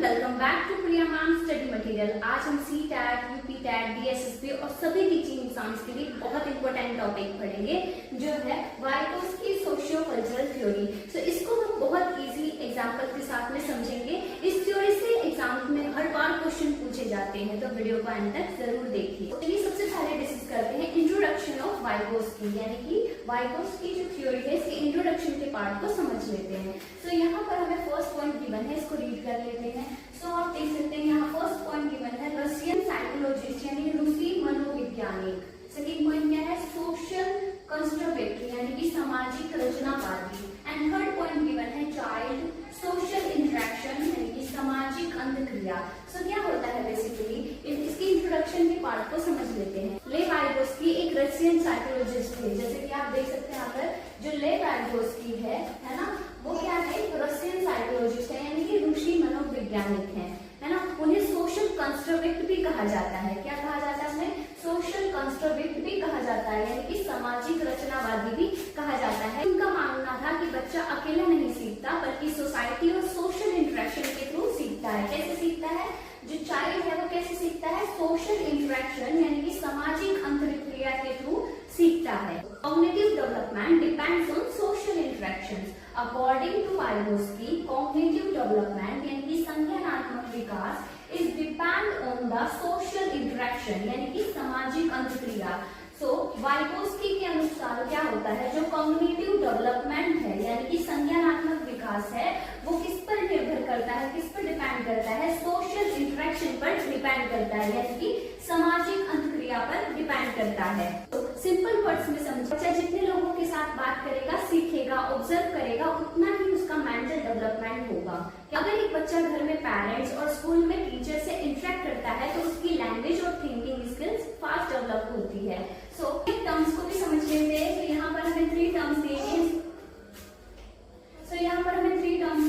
Welcome back to Priya ma'am study material. आज हम C TET, UP TET, DSSB और सभी टीचिंग एग्जाम्स के लिए बहुत इंपॉर्टेंट टॉपिक पढ़ेंगे जो है वाइगोत्स्की सोशियो कल्चरल थ्योरी। तो इसको हम बहुत इजी एग्जाम्पल के साथ में समझेंगे। इस थ्योरी से एग्जाम में हर बार क्वेश्चन पूछे जाते हैं, तो वीडियो को अंत तक जरूर देखिए। चलिए सबसे पहले डिस्कस करते हैं इंट्रोडक्शन ऑफ वाइगोत्स्की, यानी कि वाइगोत्स्की जो थ्योरी है इसके इंट्रोडक्शन के पार्ट को समझ लेते हैं। तो यहाँ पर हमें फर्स्ट पॉइंट गिवन है, इसको रीड कर लेते हैं। सो आप देख सकते हैं यहाँ फर्स्ट पॉइंट गिवन है रशियन साइकोलॉजिस्ट यानी रूसी मनोवैज्ञानिक। सेकंड पॉइंट क्या है, सोशल कंस्ट्रक्टिव यानी कि सामाजिक रचनावादी। एंड थर्ड पॉइंट गिवन है चाइल्ड सोशल इंटरेक्शन यानी कि सामाजिक अंतःक्रिया। सो क्या होता है बेसिकली, इसकी इंट्रोडक्शन के पार्ट को समझ लेते हैं। ले वाइगोत्स्की एक रशियन साइकोलॉजिस्ट थे, जैसे कि आप देख सकते हैं यहाँ पर जो ले वाइगोत्स्की है ना, वो क्या है, रशियन साइकोलॉजिस्ट है यानी कि रूसी मनोवैज्ञानिक है ना। उन्हें सोशल कंस्ट्रक्टिव भी कहा जाता है। क्या कहा जाता है उन्हें? सोशल कंस्ट्रक्टिव भी कहा जाता है यानी कि सामाजिक रचनावादी भी कहा जाता है। उनका मानना था कि बच्चा अकेला नहीं सीखता बल्कि सोसाइटी और सोशल इंटरेक्शन के थ्रू सीखता है। कैसे सीखता है? जो चाइल्ड है वो कैसे सीखता है? सोशल इंटरेक्शन यानी कि सामाजिक अंतःक्रिया के थ्रू सीखता है। Cognitive development depends on social interactions. According to Vygotsky, cognitive development यानी कि संज्ञानात्मक विकास is depend on the social interaction यानी कि सामाजिक अंतःक्रिया। सो वाइगोत्स्की के अनुसार क्या होता है, जो कॉग्निटिव डेवलपमेंट है यानी कि संज्ञानात्मक विकास है वो किस पर निर्भर करता है, किस पर डिपेंड करता है? सोशल इंटरेक्शन पर डिपेंड करता है यानी कि सामाजिक अंतःक्रिया पर डिपेंड करता है। तो सिंपल वर्ड्स में समझो, बच्चा जितने लोगों के साथ बात करेगा, सीखेगा, ऑब्जर्व करेगा, उतना ही उसका मेंटल डेवलपमेंट होगा। अगर एक बच्चा घर में पेरेंट्स और स्कूल में टीचर से इंटरेक्ट करता है तो उसकी लैंग्वेज और थिंकिंग स्किल्स फास्ट डेवलप होती है। सो टर्म्स को भी समझ लेते हैं। तो यहाँ पर हमें 3 टर्म्स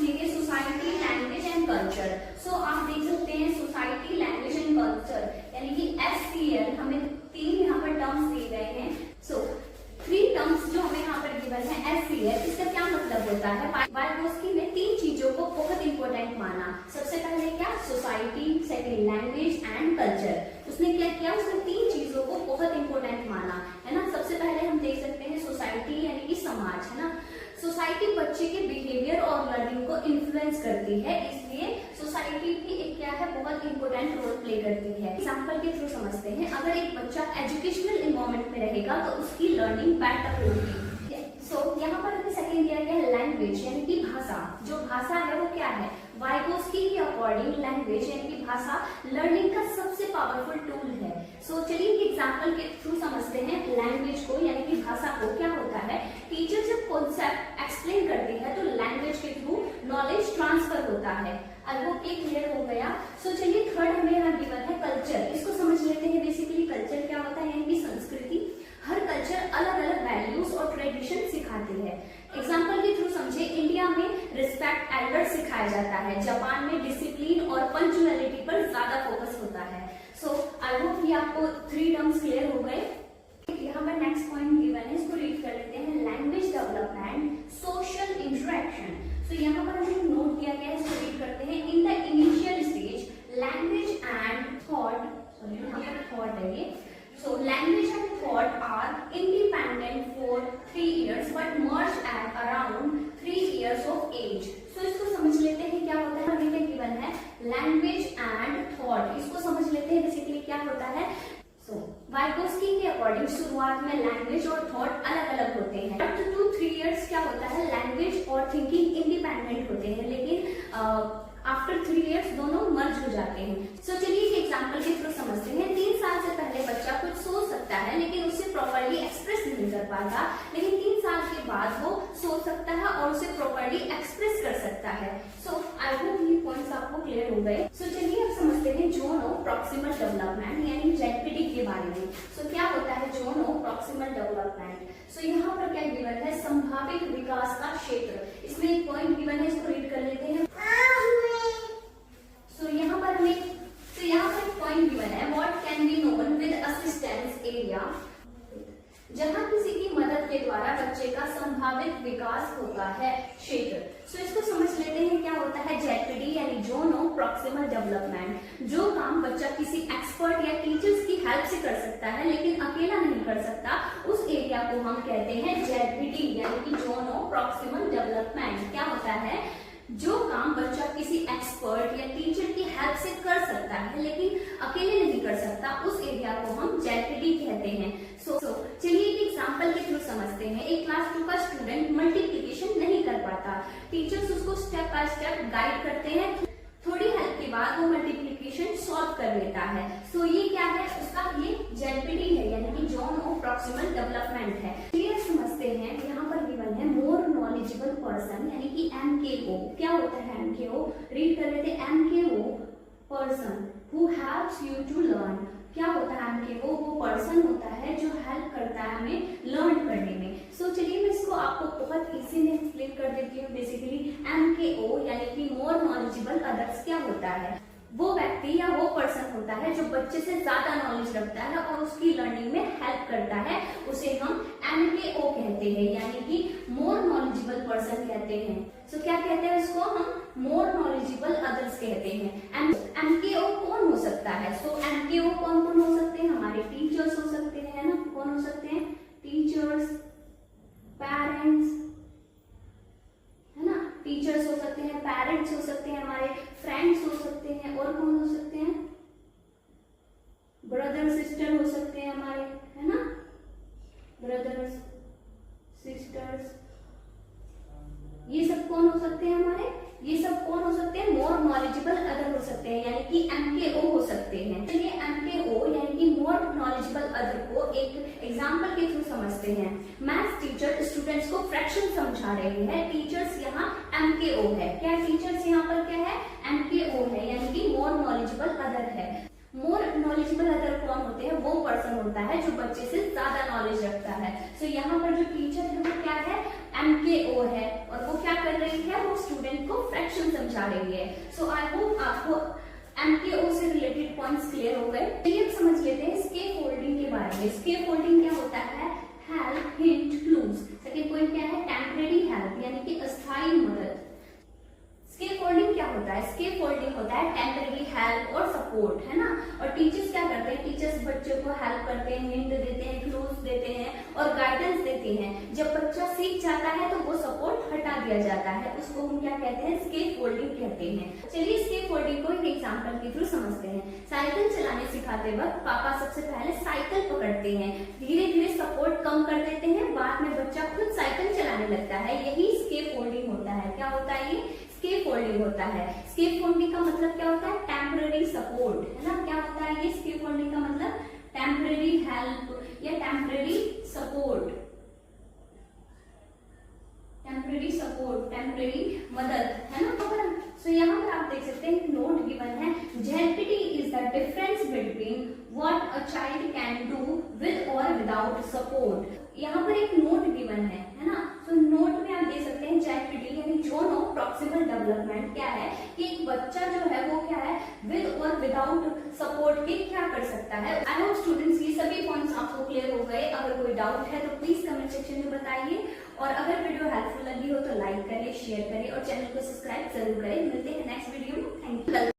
दिए। Society, language and culture. So आप देख सकते हैं सोसाइटी, लैंग्वेज एंड कल्चर यानी कि SCL, हमें 3 यहाँ पर टर्म्स दिए गए हैं। सो 3 टर्म्स जो हमें यहाँ पर गिवन है SCL, इसका क्या मतलब होता है? वाइगोत्स्की ने 3 चीजों को बहुत इंपॉर्टेंट माना। सबसे पहले क्या? Society, second language and culture. उसने क्या किया? उसने 3 चीजों को बहुत इंपॉर्टेंट माना, है ना। सबसे पहले हम देख सकते हैं सोसाइटी यानी कि समाज, है ना। सोसाइटी बच्चे के बिहेवियर और लर्निंग को इन्फ्लुएंस करती है, इसलिए सोसाइटी भी एक क्या है, बहुत इंपॉर्टेंट रोल प्ले करती है। एग्जांपल के थ्रू समझते हैं। अगर एक बच्चा एजुकेशनल एनवायरनमेंट में रहेगा तो उसकी लर्निंग बेटर होगी। सो यहाँ पर हमें सेकंड दिया गया है लैंग्वेज यानी कि भाषा। जो भाषा है वो क्या है? वाइगोत्स्की के अकॉर्डिंग लैंग्वेज यानी कि भाषा लर्निंग का सबसे पावरफुल टूल है। सो चलिए एग्जांपल के थ्रू समझते हैं लैंग्वेज को यानी कि भाषा को। क्या होता है, टीचर जब कॉन्सेप्ट एक्सप्लेन करती है तो लैंग्वेज के थ्रू नॉलेज ट्रांसफर होता है। अब वो क्लियर हो गया। सो चलिए थर्ड हमें यहाँ गिवन है कल्चर। इसको समझ लेते हैं। बेसिकली कल्चर क्या होता है, यानी कि संस्कृति। हर कल्चर अलग अलग वैल्यूज और ट्रेडिशन सिखाती है। एग्जाम्पल के थ्रू समझे, इंडिया में रिस्पेक्ट एल्डर सिखाया जाता है, जापान में डिसिप्लिन और पंक्चुअलिटी पर ज्यादा फोकस होता है। सो आई होप ये आपको 3 टर्म्स क्लियर हो गए। यहाँ पर नेक्स्ट पॉइंट गिवन है, इसको रीड कर लेते हैं। Language development, social interaction. तो यहाँ पर हमें नोट दिया गया है, इसको रीड करते हैं। In the initial stage language and thought, यहाँ पर थॉट है ये। So language and thought are independent for 3 years but merge at around 3 years of age. So इसको समझ लेते हैं क्या होता है। हमें क्या गिवन है, लैंग्वेज एंड थॉट। इसको समझ लेते हैं बेसिकली क्या होता है। सो वाइगोत्स्की के अकॉर्डिंग शुरुआत में लैंग्वेज और थॉट अलग अलग होते हैं। अप टू 3 इयर्स क्या होता है, लैंग्वेज और थिंकिंग इंडिपेंडेंट होते हैं, लेकिन आफ्टर 3 इयर्स दोनों मर्ज हो जाते हैं। सो चलिए एक एग्जांपल के थ्रू समझते हैं। 3 साल से पहले बच्चा कुछ सोच सकता है लेकिन उसे प्रॉपर्ली एक्सप्रेस नहीं कर पाता, लेकिन 3 साल के बाद वो सोच सकता है और उसे प्रॉपर्ली एक्सप्रेस कर सकता है। सो आई होप ये पॉइंट्स आपको क्लियर हो गए। सो चलिए अब समझते हैं जोन ऑफ प्रॉक्सिमल डेवलपमेंट यानी ZPD के बारे में। सो क्या होता है जोन ऑफ प्रॉक्सिमल डेवलपमेंट? सो यहाँ पर क्या गिवन है, संभावित विकास का क्षेत्र। इसमें एक पॉइंट गिवन है, इसको रीड कर लेते हैं। यहाँ पर एक पॉइंट गिवन है, what can be known with assistance area, जहाँ किसी की मदद के द्वारा बच्चे का संभावित विकास होता है क्षेत्र। सो इसको समझ लेते हैं क्या होता है ZPD यानी जोन ऑफ प्रॉक्सिमल डेवलपमेंट। जो काम बच्चा किसी एक्सपर्ट या टीचर्स की हेल्प से कर सकता है लेकिन अकेला नहीं कर सकता, उस एरिया को हम कहते हैं जेडपीडी यानी कि जोन ऑफ प्रॉक्सिमल डेवलपमेंट। क्या होता है? जो काम बच्चा किसी एक्सपर्ट या टीचर की हेल्प से कर सकता है लेकिन अकेले नहीं कर सकता, उस एरिया को हम जेडपीडी कहते हैं। चलिए एक एग्जांपल के थ्रू समझते हैं। एक क्लास 2 का स्टूडेंट मल्टीप्लिकेशन नहीं कर पाता, टीचर्स उसको स्टेप बाय स्टेप गाइड करते हैं, थोड़ी हेल्प के बाद वो मल्टीप्लिकेशन सॉल्व कर लेता है। ये क्या है? उसका ये जेडपीडी है यानी कि जोन ऑफ प्रॉक्सिमल डेवलपमेंट है। क्लियर समझते हैं। यहाँ पर गिवन है मोर नॉलेजेबल पर्सन यानी कि MKO। क्या होता है MKO? रीड कर लेते हैं। MKO person who helps you to learn. क्या होता है MKO? वो पर्सन होता है जो हेल्प करता है हमें लर्न करने में। चलिए मैं इसको आपको बहुत इजी में एक्सप्लेन कर देती हूँ। बेसिकली MKO यानी कि मोर नॉलेजेबल अदर्स क्या होता है? वो व्यक्ति या वो पर्सन होता है जो बच्चे से ज्यादा नॉलेज रखता है और उसकी लर्निंग में हेल्प करता है, उसे हम MKO कहते हैं यानी कि मोर नॉलेजेबल पर्सन कहते हैं। क्या कहते हैं उसको? हम मोर नॉलेजेबल अदर्स कहते हैं। MKO कौन हो सकता है? MKO कौन कौन हो सकते हैं? हमारे टीचर्स हो सकते हैं, है ना? कौन हो सकते हैं? टीचर्स, पेरेंट्स, है ना? टीचर्स हो सकते हैं, पेरेंट्स हो सकते हैं, हमारे फ्रेंड्स हो सकते हैं, और कौन हो सकते हैं? ब्रदर सिस्टर हो सकते हैं हमारे, है ना? ब्रदर्स सिस्टर्स, ये सब कौन हो सकते हैं हमारे? ये सब कौन हो सकते हैं? मोर नॉलेजेबल अदर हो सकते हैं यानी कि MKO हो सकते हैं। चलिए MKO यानी कि मोर नॉलेजेबल अदर को एक एग्जांपल के थ्रू समझते हैं। मैथ्स टीचर स्टूडेंट्स को फ्रैक्शन समझा रही है, टीचर्स यहाँ MKO है। क्या टीचर्स यहाँ पर क्या है? MKO है यानी कि मोर नॉलेजेबल अदर है। मोर नॉलेजेबल अदर कौन होते हैं? वो पर्सन होता है जो बच्चे से ज्यादा नॉलेज रखता है। यहाँ पर जो टीचर है वो क्या है? MKO है और वो क्या कर रही है? वो स्टूडेंट को फ्रैक्शन समझा रही है। आई होप आपको MKO से रिलेटेड पॉइंट्स क्लियर हो गए। चलिए समझ लेते हैं स्केप फोल्डिंग के बारे में। स्केप फोल्डिंग क्या होता है? Help, hint, clues. Second point क्या है? टेम्परेरी हेल्प यानी कि अस्थायी मदद। स्केप फोल्डिंग क्या होता है? स्केप फोल्डिंग होता है टेम्परेरी हेल्प और सपोर्ट, है ना? और टीचर्स क्या करते हैं? टीचर्स बच्चों को हेल्प करते हैं, हिंट देते हैं, क्लूज देते हैं और गाइडेंस देते हैं। जब बच्चा सीख जाता है तो वो सपोर्ट हटा दिया जाता है, उसको हम क्या कहते हैं? स्केप फोल्डिंग कहते हैं। चलिए स्केप फोल्डिंग को एक एग्जांपल के थ्रू समझते हैं। साइकिल चलाने सिखाते वक्त पापा सबसे पहले साइकिल पकड़ते हैं, धीरे धीरे सपोर्ट कम कर देते हैं, बाद में बच्चा खुद साइकिल चलाने लगता है। यही स्केप फोल्डिंग होता है। क्या होता है ये? स्केप फोल्डिंग होता है। स्केप फोल्डिंग का मतलब क्या होता है? टेम्पररी सपोर्ट, है ना? क्या होता है ये स्केप फोल्डिंग का मतलब? टेम्पररी हेल्प या temporary support, temporary support, temporary मदद, है ना? यहाँ पर आप देख सकते हैं नोट गिवन है। ZPD is the difference between what a child can do with और विदाउट सपोर्ट। यहाँ पर एक नोट गिवन है ना? नोट में आप देख सकते हैं जेडपीडी यानी जोन ऑफ प्रॉक्सिमल डेवलपमेंट क्या है कि एक बच्चा जो है वो क्या है? विद और विदाउट सपोर्ट के क्या कर सकता है। आई होप स्टूडेंट्स ये सभी पॉइंट्स आपको क्लियर हो गए। अगर कोई डाउट है तो प्लीज कमेंट सेक्शन में बताइए और अगर वीडियो हेल्पफुल लगी हो तो लाइक करें, शेयर करें और चैनल को सब्सक्राइब जरूर करें। मिलते हैं नेक्स्ट वीडियो में। Thank you.